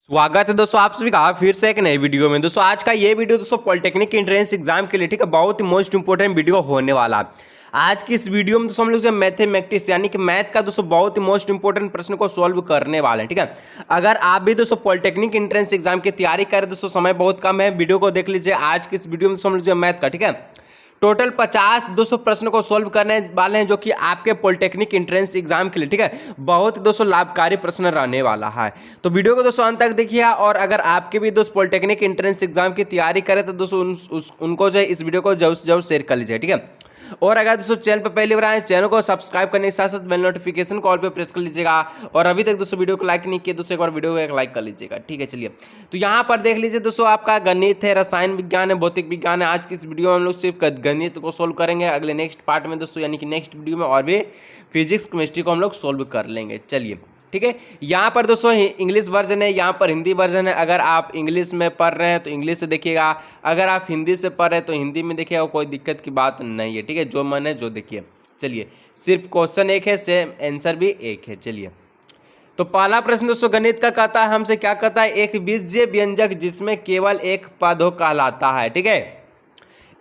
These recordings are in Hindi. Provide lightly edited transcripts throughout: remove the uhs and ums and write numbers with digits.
स्वागत है दोस्तों आप सभी का फिर से एक नई वीडियो में। दोस्तों आज का ये वीडियो दोस्तों पॉलिटेक्निक एंट्रेंस एग्जाम के लिए ठीक है बहुत ही मोस्ट इंपोर्टेंट वीडियो होने वाला है। आज की इस वीडियो में दोस्तों हम लोग जो मैथमेटिक्स यानी कि मैथ का दोस्तों बहुत ही मोस्ट इंपोर्टेंट प्रश्न को सॉल्व करने वाले हैं। ठीक है, अगर आप भी दोस्तों पॉलिटेक्निक एंट्रेंस एग्जाम की तैयारी करें दोस्तों समय बहुत कम है, वीडियो को देख लीजिए। आज की इस वीडियो में हम लोग जो मैथ का ठीक है टोटल 50 200 प्रश्न को सॉल्व करने वाले हैं जो कि आपके पॉलिटेक्निक एंट्रेंस एग्जाम के लिए ठीक है बहुत दोस्तों लाभकारी प्रश्न रहने वाला है। तो वीडियो को दोस्तों अंत तक देखिए, और अगर आपके भी दोस्त पॉलिटेक्निक एंट्रेंस एग्जाम की तैयारी करें तो दोस्तों उनको जो है इस वीडियो को जरूर शेयर कर लीजिए। ठीक है, और अगर दोस्तों चैनल पर पहली बार आए चैनल को सब्सक्राइब करने के साथ साथ बेल नोटिफिकेशन कॉल पे प्रेस कर लीजिएगा, और अभी तक दोस्तों वीडियो को लाइक नहीं किए दोस्तों एक बार वीडियो को एक लाइक कर लीजिएगा। ठीक है, चलिए तो यहाँ पर देख लीजिए दोस्तों आपका गणित है, रसायन विज्ञान है, भौतिक विज्ञान है। आज की इस वीडियो में हम लोग सिर्फ गणित को सोल्व करेंगे। अगले नेक्स्ट पार्ट में दोस्तों यानी कि नेक्स्ट वीडियो में और भी फिजिक्स केमिस्ट्री को हम लोग सोल्व कर लेंगे। चलिए ठीक है, यहाँ पर दोस्तों इंग्लिश वर्जन है, यहाँ पर हिंदी वर्जन है। अगर आप इंग्लिश में पढ़ रहे हैं तो इंग्लिश से देखिएगा, अगर आप हिंदी से पढ़ रहे हैं तो हिंदी में देखिएगा, कोई दिक्कत की बात नहीं है। ठीक है, जो मन है जो देखिए। चलिए सिर्फ क्वेश्चन एक है, सेम आंसर भी एक है। चलिए तो पहला प्रश्न दोस्तों गणित का कहता है, हमसे क्या कहता है, एक बीजीय व्यंजक जिसमें केवल एक पद हो कहलाता है। ठीक है,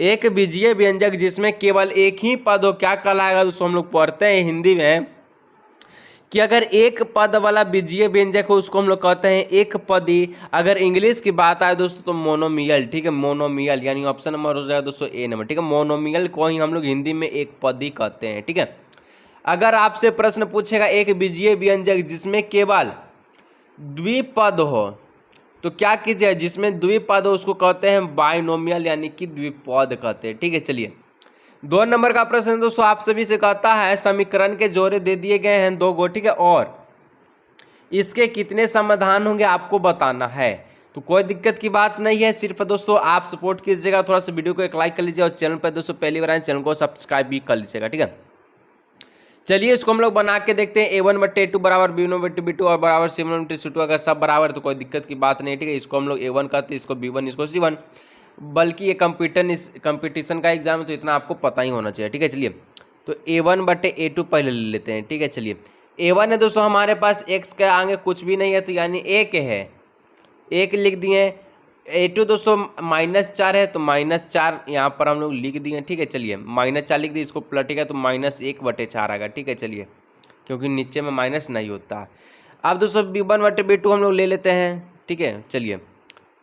एक बीजीय व्यंजक जिसमें केवल एक ही पद हो क्या कहलाएगा दोस्तों। हम लोग पढ़ते हैं हिंदी में कि अगर एक पद वाला बीजीय व्यंजक हो उसको हम लोग कहते हैं एक पदी। अगर इंग्लिश की बात आए दोस्तों तो मोनोमियल। ठीक है, मोनोमियल यानी ऑप्शन नंबर हो जाएगा दोस्तों ए नंबर। ठीक है, मोनोमियल को ही हम लोग हिंदी में एक पदी कहते हैं। ठीक है, अगर आपसे प्रश्न पूछेगा एक बीजीय व्यंजक जिसमें केवल द्विपद हो तो क्या कीजिए, जिसमें द्विपद हो उसको कहते हैं बाइनोमियल यानी कि द्विपद कहते हैं। ठीक है, चलिए 2 नंबर का प्रश्न दोस्तों आप सभी से कहता है समीकरण के जोड़े दे दिए गए हैं 2 गो। ठीक है, और इसके कितने समाधान होंगे आपको बताना है। तो कोई दिक्कत की बात नहीं है, सिर्फ दोस्तों आप सपोर्ट कीजिएगा, थोड़ा सा वीडियो को एक लाइक कर लीजिए, और चैनल पर दोस्तों पहली बार आए चैनल को सब्सक्राइब भी कर लीजिएगा। ठीक है, चलिए इसको हम लोग बना के देखते हैं। a1/a2 बराबर b1/b2 और बराबर c1/c2। अगर सब बराबर तो कोई दिक्कत की बात नहीं। ठीक है, इसको हम लोग a1 कहते हैं, इसको b1 इसको c1। बल्कि ये कंपटीशन का एग्जाम है तो इतना आपको पता ही होना चाहिए। ठीक है, चलिए तो a1/a2 पहले ले लेते हैं। ठीक है, चलिए a1 है दोस्तों हमारे पास x के आगे कुछ भी नहीं है तो यानी एक है, एक लिख दिए। a2 दोस्तों -4 है तो -4 यहाँ पर हम लोग लिख दिए। ठीक है, चलिए -4 लिख दिए, इसको पलटेगा तो -1/4 आएगा। ठीक है, चलिए क्योंकि नीचे में माइनस नहीं होता। अब दोस्तों b1/b2 हम लोग ले लेते हैं। ठीक है, चलिए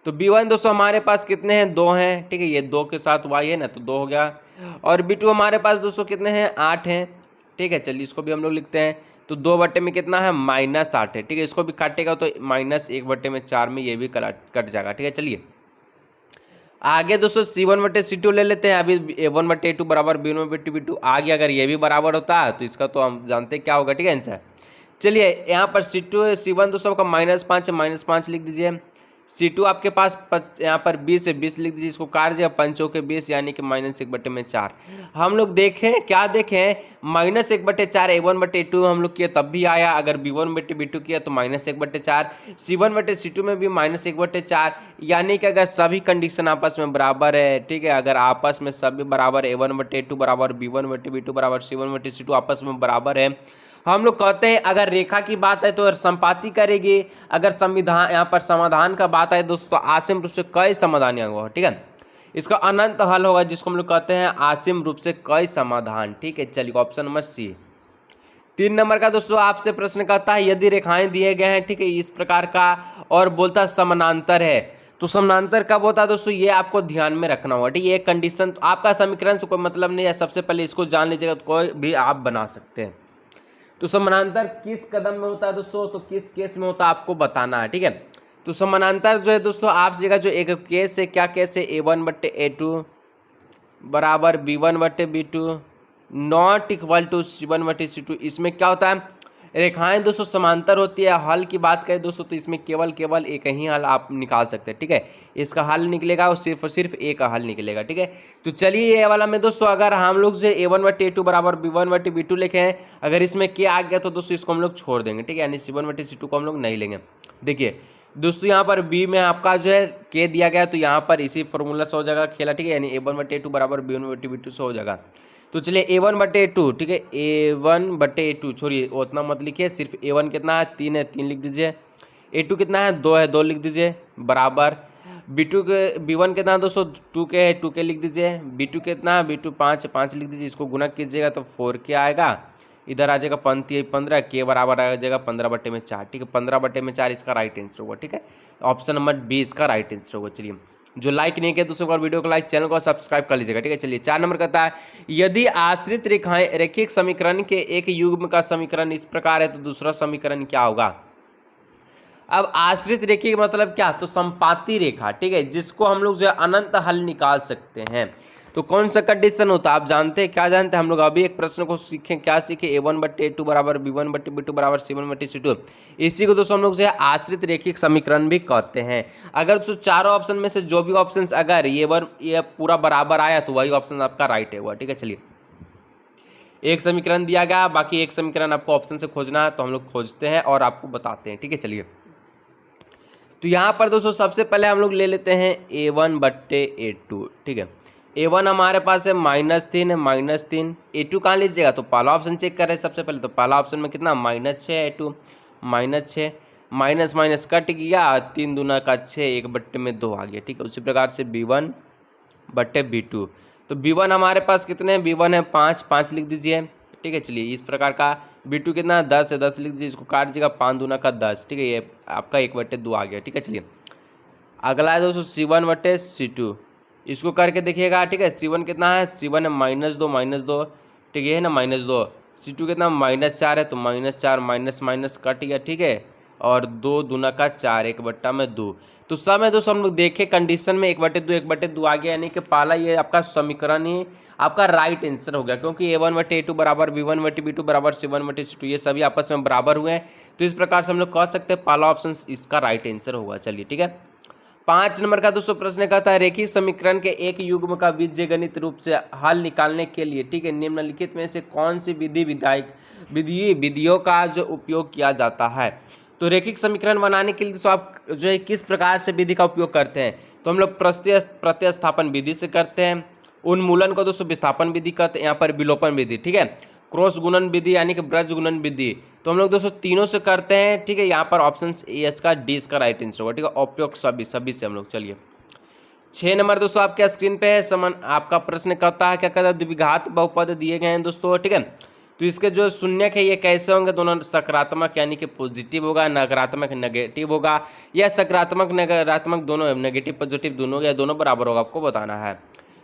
तो b1 दोस्तों हमारे पास कितने हैं, 2 हैं। ठीक है, ये 2 के साथ y है ना तो 2 हो गया। और b2 हमारे पास दोस्तों कितने हैं, 8 हैं। ठीक है, चलिए इसको भी हम लोग लिखते हैं तो 2 बटे में कितना है, -8 है। ठीक है, इसको भी काटेगा तो -1/4 में ये भी कट जाएगा। ठीक है, चलिए आगे दोस्तों c1/c2 ले लेते हैं। अभी a1/a2 बराबर b1/b2 आ गया। अगर ये भी बराबर होता है तो इसका तो हम जानते क्या होगा। ठीक है आंसर, चलिए यहाँ पर c1 दोस्तों का -5 है, -5 लिख दीजिए। c2 आपके पास यहाँ पर 20 है, 20 लिख दीजिए, इसको काट दीजिए, 5 के 20 यानी कि -1/4। हम लोग देखें क्या देखें, -1/4 a1/a2 हम लोग किए तब भी आया। अगर b1/b2 किया तो -1/4, c1/c2 में भी -1/4, यानी कि अगर सभी कंडीशन आपस में बराबर है। ठीक है, अगर आपस में सभी बराबर a1/a2 बराबर b1/b2 बराबर c1/c2 आपस में बराबर है, हम लोग कहते हैं अगर रेखा की बात है तो संपाति करेगी। अगर संविधान यहाँ पर समाधान का बात है दोस्तों आसिम रूप से कई समाधान होगा। ठीक है, इसका अनंत हल होगा जिसको हम लोग कहते हैं आसिम रूप से कई समाधान। ठीक है, चलिए ऑप्शन नंबर सी। 3 नंबर का दोस्तों आपसे प्रश्न कहता है यदि रेखाएं दिए गए हैं, ठीक है इस प्रकार का, और बोलता समानांतर है, तो समानांतर कब होता है दोस्तों, ये आपको ध्यान में रखना होगा। ठीक है, ये कंडीशन तो आपका समीकरण से कोई मतलब नहीं है, सबसे पहले इसको जान लीजिएगा तो कोई भी आप बना सकते हैं। तो समानांतर किस कदम में होता है दोस्तों, तो किस केस में होता है आपको बताना है। ठीक है, तो समानांतर जो है दोस्तों आप जगह जो एक केस है, क्या केस है, a1/a2 बराबर b1/b2 not equal to c1/c2। इसमें क्या होता है, रेखाएं दोस्तों समांतर होती है। हल की बात करें दोस्तों तो इसमें केवल एक ही हल आप निकाल सकते हैं। ठीक है, इसका हल निकलेगा और सिर्फ एक हल निकलेगा। ठीक है, तो चलिए ये वाला में दोस्तों अगर हम लोग से a1/a2 बराबर b1/b2 लिखे हैं, अगर इसमें k आ गया तो दोस्तों इसको हम लोग छोड़ देंगे। ठीक है, यानी c1/c2 को हम लोग नहीं लेंगे। देखिए दोस्तों यहाँ पर b में आपका जो है k दिया गया तो यहाँ पर इसी फॉर्मूला से हो जाएगा खेला। ठीक है, यानी a1/a2 बराबर b1/b2 से हो जाएगा। तो चलिए a1/a2, ठीक है a1/a2 छोड़िए उतना मत लिखिए, सिर्फ a1 कितना है, 3 है, 3 लिख दीजिए। A2 कितना है 2 है, 2 लिख दीजिए बराबर B2 के B1 कितना है दोस्तों 2 के है, 2 के लिख दीजिए। B2 कितना है B2 5 है, 5 लिख दीजिए। इसको गुना कीजिएगा तो 4 के आएगा, इधर आ जाएगा 15 के बराबर आ जाएगा 15/4। ठीक है, 15/4 इसका राइट आंसर होगा। ठीक है, ऑप्शन नंबर बी इसका राइट आंसर होगा। चलिए, जो लाइक नहीं किया दूसरे बार वीडियो को लाइक, चैनल को सब्सक्राइब कर लीजिएगा। ठीक है, चलिए 4 नंबर कहता है यदि आश्रित रेखाएं रैखिक समीकरण के एक युग्म का समीकरण इस प्रकार है तो दूसरा समीकरण क्या होगा। अब आश्रित रेखा का मतलब क्या, तो संपाती रेखा। ठीक है, जिसको हम लोग जो है अनंत हल निकाल सकते हैं। तो कौन सा कंडीशन होता है आप जानते हैं, क्या जानते हैं हम लोग अभी एक प्रश्न को सीखें, क्या सीखे A1/A2 बराबर B1/B2 बराबर C1/C2। इसी को दोस्तों हम लोग जो है आश्रित रेखिक समीकरण भी कहते हैं। अगर तो चारों ऑप्शन में से जो भी ऑप्शन अगर ये पूरा बराबर आया तो वही ऑप्शन आपका राइट है। ठीक है, चलिए एक समीकरण दिया गया, बाकी एक समीकरण आपको ऑप्शन से खोजना है, तो हम लोग खोजते हैं और आपको बताते हैं। ठीक है, चलिए तो यहाँ पर दोस्तों सबसे पहले हम लोग ले लेते हैं A1/A2। ठीक है, A1 हमारे पास है -3 है, -3। A2 कहाँ लीजिएगा, तो पहला ऑप्शन चेक कर रहे हैं सबसे पहले। तो पहला ऑप्शन में कितना -6 A2, -6 माइनस माइनस कट गया, 3 दूना का 6, 1/2 आ गया। ठीक है, उसी प्रकार से B1/B2। तो B1 हमारे पास कितने हैं, B1 है 5 लिख दीजिए। ठीक है, चलिए इस प्रकार का B2 कितना 10 है, 10 लिख दीजिए। इसको काट दीजिएगा, 5 दूना का 10। ठीक है, ये आपका 1/2 आ गया। ठीक है, चलिए अगला है दोस्तों C1/C2। इसको करके देखिएगा। ठीक है, C1 कितना है, C1 है -2। ठीक है ना, -2। C2 कितना -4 है, तो -4 माइनस माइनस कट गया। ठीक है, और 2 दूना का 4, 1/2। तो सब है दोस्तों हम लोग देखे कंडीशन में 1/2 आ गया, यानी कि पहला ये आपका समीकरण ही आपका राइट आंसर हो गया, क्योंकि A1/A2 बराबर B1/B2 बराबर C1/C2 ये सभी आपस में बराबर हुए हैं। तो इस प्रकार से हम लोग कह सकते हैं पहला ऑप्शन इसका राइट आंसर होगा। चलिए ठीक है, 5 नंबर का दोस्तों प्रश्न कहता है रेखीय समीकरण के एक युग्म का बीजगणित रूप से हल निकालने के लिए, ठीक है, निम्नलिखित में से कौन सी विधियों का जो उपयोग किया जाता है। तो रेखिक समीकरण बनाने के लिए दोस्तों आप जो है किस प्रकार से विधि का उपयोग करते हैं, तो हम लोग प्रतिस्थापन विधि से करते हैं। उन्मूलन को दोस्तों विस्थापन विधि कहते हैं, यहाँ पर विलोपन विधि, ठीक है, क्रॉस गुणन विधि यानी कि ब्रज गुणन विधि, तो हम लोग दोस्तों तीनों से करते हैं। ठीक है, यहाँ पर ऑप्शन ए इसका डी इसका राइट आंसर होगा। ठीक है, उपयोग सभी से हम लोग। चलिए 6 नंबर दोस्तों आपके स्क्रीन पे है, समन आपका प्रश्न कहता है, क्या कहता है, द्विघात बहुपद दिए गए हैं दोस्तों। ठीक है, तो इसके जो शून्यक है ये कैसे होंगे, दोनों सकारात्मक यानी कि पॉजिटिव होगा, नकारात्मक नेगेटिव होगा, या सकारात्मक नकारात्मक दोनों, नेगेटिव पॉजिटिव दोनों, या दोनों बराबर होगा, आपको बताना है।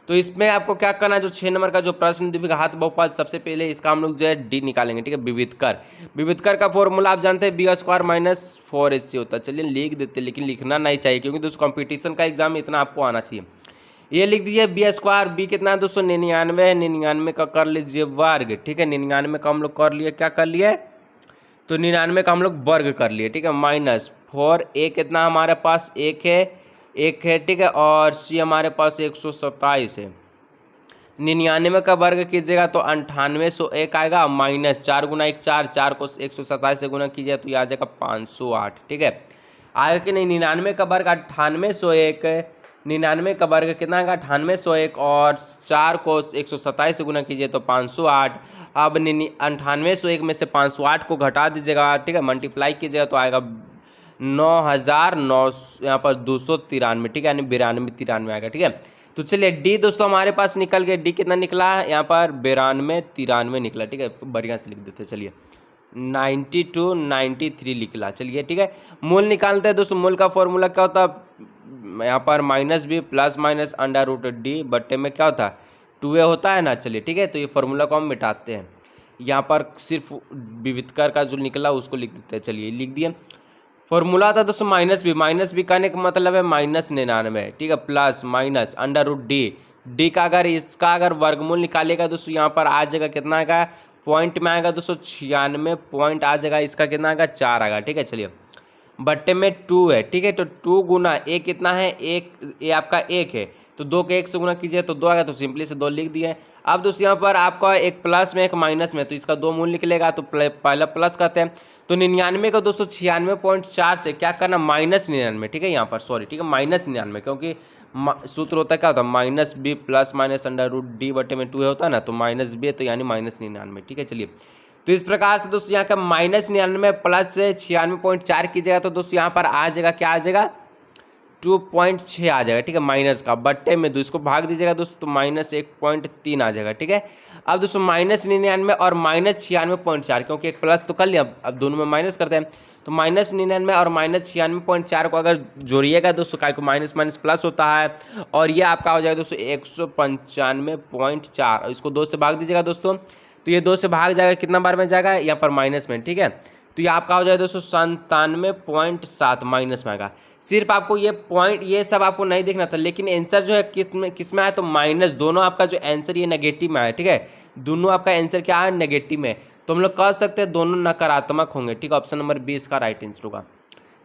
तो इसमें आपको क्या करना है, जो 6 नंबर का जो प्रश्न द्विघात बहुपद, सबसे पहले इसका हम लोग जो है डी निकालेंगे। ठीक है, विविधकर का फॉर्मूला आप जानते हैं B² - 4AC होता है। चलिए लिख देते, लेकिन लिखना नहीं चाहिए क्योंकि दोस्तों कंपटीशन का एग्जाम में इतना आपको आना चाहिए। ये लिख दीजिए B², बी कितना है दोस्तों 99 है, 99 का कर लीजिए वर्ग। ठीक है, 99 का हम लोग कर लिए, क्या कर लिए, तो 99 का हम लोग वर्ग कर लिए। ठीक है, -4, ए कितना हमारे पास 1 है। ठीक है, और सी हमारे पास 127 है। 99 का वर्ग कीजिएगा तो 9801 आएगा, -4 गुना 1 4 को 127 से गुना कीजिएगा तो ये आ जाएगा 508। ठीक है, आएगा कि नहीं, 99 का वर्ग 9801, 99 का वर्ग कितना आएगा 9801, और 4 को 127 से गुना कीजिए तो 508। अब 9801 में से 508 को घटा दीजिएगा, ठीक है, मल्टीप्लाई कीजिएगा तो आएगा 9009 यहाँ पर 293। ठीक है, यानी 9293 आएगा। ठीक है, तो चलिए डी दोस्तों हमारे पास निकल गया। डी कितना निकला है, यहाँ पर 9293 निकला। ठीक है, बढ़िया से लिख देते हैं। चलिए 92 93 निकला। चलिए ठीक है, मूल निकालते हैं दोस्तों। मूल का फॉर्मूला क्या होता है, यहाँ पर -b ± √d बट्टे में क्या होता है 2a होता है ना। चलिए ठीक है, तो ये फार्मूला को हम मिटाते हैं। यहाँ पर सिर्फ विविधकर का जो निकला उसको लिख देते हैं। चलिए लिख दिए, फॉर्मूला था दोस्तों -b कहने का मतलब है -99। ठीक है, प्लस माइनस √d, डी का अगर इसका अगर वर्गमूल निकालेगा दोस्तों यहाँ पर आ जाएगा कितना आएगा, पॉइंट में आएगा दोस्तों 96 पॉइंट आ जाएगा, इसका कितना आएगा 4 आएगा। ठीक है, चलिए बट्टे में 2 है। ठीक है, तो 2 गुना ए कितना है, एक ये आपका 1 है, तो 2 के 1 से गुना कीजिए तो 2 आएगा, तो सिंपली से 2 लिख दिए। अब दोस्तों यहाँ पर आपका एक प्लस में एक माइनस में, तो इसका 2 मूल निकलेगा, तो पहला प्लस करते हैं। तो 99 का दोस्तों 96.4 से क्या करना, -99। ठीक है, यहाँ पर सॉरी, ठीक है, -99, क्योंकि सूत्र होता है क्या होता है -b ± √d बटे में 2 होता है ना, तो -b है तो यानी -99। ठीक है, चलिए तो इस प्रकार से दोस्तों यहाँ का -99 प्लस 96.4 कीजिएगा तो दोस्तों यहाँ पर आ जाएगा, क्या आ जाएगा, 2.6 आ जाएगा। ठीक है, माइनस का बट्टे में दो, इसको भाग दीजिएगा दोस्तों तो -1.3 आ जाएगा। ठीक है, अब दोस्तों -99 और -96.4, क्योंकि एक प्लस तो कर लिया, अब दोनों में माइनस करते हैं, तो -99 और -96.4 को अगर जोड़िएगा दोस्तों, काय को माइनस माइनस प्लस होता है, और ये आपका हो जाएगा दोस्तों 195.4, इसको 2 से भाग दीजिएगा दोस्तों, तो ये 2 से भाग जाएगा, कितना बार में जाएगा, यहाँ पर माइनस में। ठीक है, तो ये आपका हो जाएगा दोस्तों 97.7 माइनस में आएगा। सिर्फ आपको ये पॉइंट, ये सब आपको नहीं देखना था, लेकिन आंसर जो है किस में आया, तो माइनस, दोनों आपका जो आंसर ये नेगेटिव में आया। ठीक है, दोनों आपका आंसर क्या है, नेगेटिव में, तो हम लोग कह सकते हैं दोनों नकारात्मक होंगे। ठीक है, ऑप्शन नंबर 20 का राइट आंसर होगा।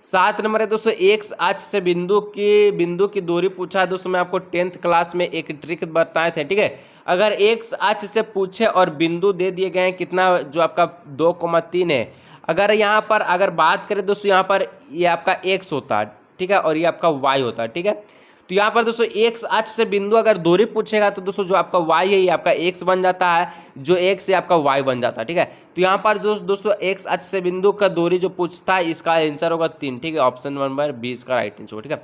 7 नंबर है दोस्तों, एक्स अक्ष से बिंदु की दूरी पूछा है दोस्तों। मैं आपको 10th क्लास में एक ट्रिक बताए थे। ठीक है, अगर एक्स अक्ष से पूछे और बिंदु दे दिए गए हैं कितना, जो आपका 2,3 है, अगर यहाँ पर अगर बात करें दोस्तों, यहाँ पर ये आपका एक्स होता है, ठीक है, और ये आपका वाई होता है। ठीक है, तो यहाँ पर दोस्तों एक्स अक्ष से बिंदु अगर दूरी पूछेगा तो दोस्तों जो आपका वाई है ये आपका एक्स बन जाता है, जो एक्स से आपका वाई बन जाता है। ठीक है, तो यहाँ पर दोस्तों एक्स अक्ष से बिंदु का दूरी जो पूछता है, इसका आंसर होगा 3। ठीक है, ऑप्शन नंबर 20 का राइट आंसर होगा। ठीक है,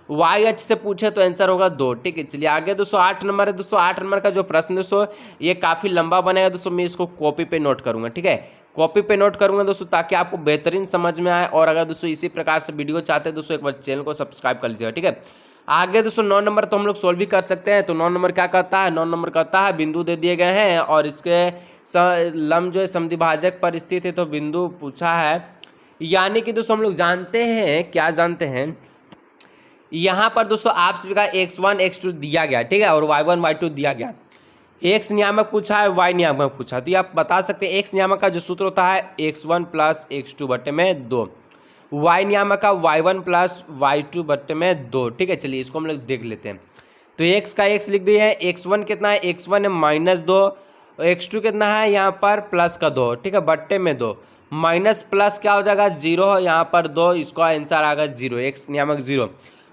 वाई अक्ष से पूछे तो आंसर होगा 2। ठीक है, चलिए आगे दोस्तों 8 नंबर है दोस्तों। 8 नंबर का जो प्रश्न दोस्तों ये काफ़ी लंबा बनेगा दोस्तों, मैं इसको कॉपी पे नोट करूँगा। ठीक है, कॉपी पे नोट करूँगा दोस्तों, ताकि आपको बेहतरीन समझ में आए। और अगर दोस्तों इसी प्रकार से वीडियो चाहते हैं दोस्तों, एक बार चैनल को सब्सक्राइब कर लीजिएगा। ठीक है, आगे दोस्तों 9 नंबर तो हम लोग सोल्व भी कर सकते हैं। तो 9 नंबर क्या कहता है, 9 नंबर कहता है बिंदु दे दिए गए हैं और इसके लंब जो है समद्विभाजक पर स्थित है, तो बिंदु पूछा है। यानी कि दोस्तों हम लोग जानते हैं, क्या जानते हैं, यहाँ पर दोस्तों आप सभी का x1 x2 दिया गया। ठीक है, और y1 y2 दिया गया। x नियामक पूछा है, y नियामक पूछा, तो ये आप बता सकते हैं x नियामक का जो सूत्र होता है x1 प्लस x2 बटे में 2, y नियामक का y1 प्लस y2 बटे में 2। ठीक है, चलिए इसको हम लोग देख लेते हैं। तो x का x लिख दिए हैं, x1 कितना है, x1 है -2, x2 कितना है यहाँ पर प्लस का 2। ठीक है, बट्टे में 2, माइनस प्लस क्या हो जाएगा 0, यहाँ पर 2, इसका आंसर आएगा 0, x नियामक 0।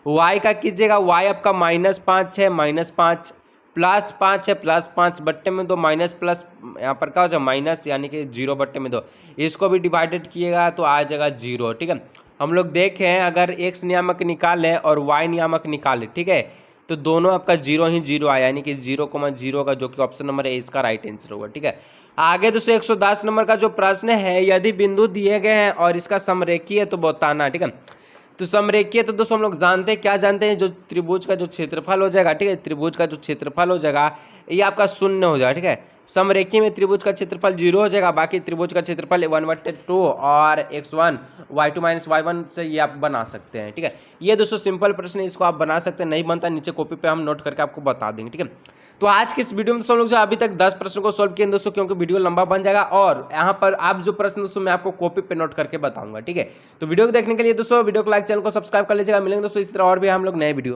y का कीजिएगा, y आपका -5 है, -5 प्लस 5 है, +5 बट्टे में 2, माइनस प्लस यहाँ पर क्या हो जाएगा माइनस, यानी कि 0 बट्टे में 2, इसको भी डिवाइडेड किएगा तो आ जाएगा 0। ठीक है, हम लोग देखें अगर x नियामक निकालें और y नियामक निकालें, ठीक है, तो दोनों आपका 0 ही 0 आया, यानी कि 0,0 का, जो कि ऑप्शन नंबर है इसका राइट आंसर होगा। ठीक है, आगे दोस्तों 110 नंबर का जो प्रश्न है, यदि बिंदु दिए गए हैं और इसका समरेखीय है तो बताना। ठीक है, तो समरेखीय तो दोस्तों हम लोग जानते हैं, क्या जानते हैं, जो त्रिभुज का जो क्षेत्रफल हो जाएगा, ठीक है, त्रिभुज का जो क्षेत्रफल हो जाएगा ये आपका 0 हो जाएगा। ठीक है, समरेखीय में त्रिभुज का क्षेत्रफल 0 हो जाएगा, बाकी त्रिभुज का क्षेत्रफल 1/2 और x1 y2 माइनस y1 से ये आप बना सकते हैं। ठीक है, ये दोस्तों सिंपल प्रश्न है, इसको आप बना सकते हैं, नहीं बनता नीचे कॉपी पे हम नोट करके आपको बता देंगे। ठीक है, तो आज की इस वीडियो में दोस्तों हम लोग जो अभी तक 10 प्रश्नों को सॉल्व किए दोस्तों, क्योंकि वीडियो लंबा बन जाएगा और यहाँ पर आप जो प्रश्न दोस्तों मैं आपको कॉपी पे नोट करके बताऊंगा। ठीक है, तो वीडियो को देखने के लिए दोस्तों वीडियो को लाइक, चैनल को सब्सक्राइब कर लीजिएगा। मिलेंगे दोस्तों इस तरह और भी हम लोग नए वीडियो।